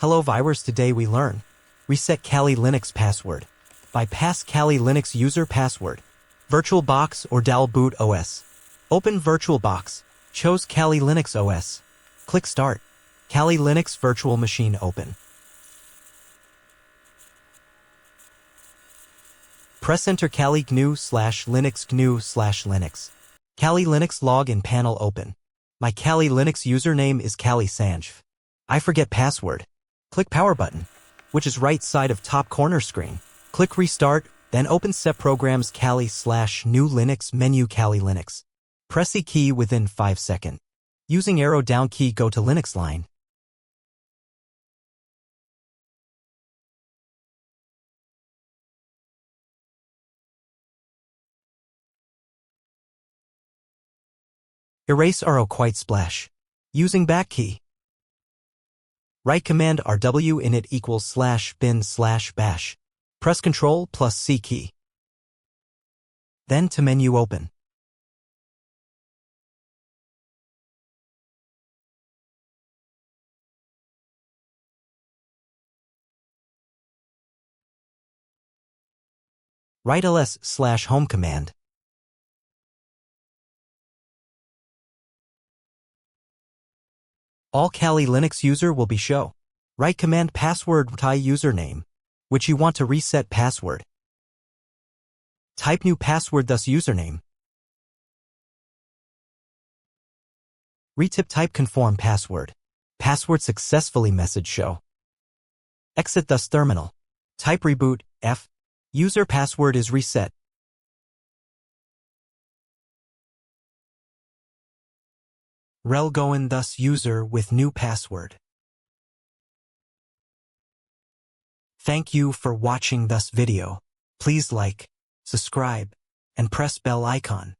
Hello viewers, today we learn reset Kali Linux password. Bypass Kali Linux user password. VirtualBox or DAL boot OS. Open VirtualBox. Choose Kali Linux OS. Click Start. Kali Linux virtual machine open. Press Enter. Kali GNU/Linux GNU/Linux. Kali Linux login panel open. My Kali Linux username is Kali Sanjv. I forget password. Click Power button, which is right side of top corner screen. Click Restart, then open Set Programs Kali/New Linux menu Kali Linux. Press E key within 5 seconds. Using arrow down key go to Linux line. Erase arrow quite splash. Using back key. Write command rw init equals /bin/bash. Press Ctrl plus C key. Then to menu open. Write ls/home command. All Kali Linux user will be show. Write command password Thai username, which you want to reset password. Type new password thus username. Retip type conform password. Password successfully message show. Exit thus terminal. Type reboot F. User password is reset. Rel goin thus user with new password. Thank you for watching this video. Please like, subscribe, and press bell icon.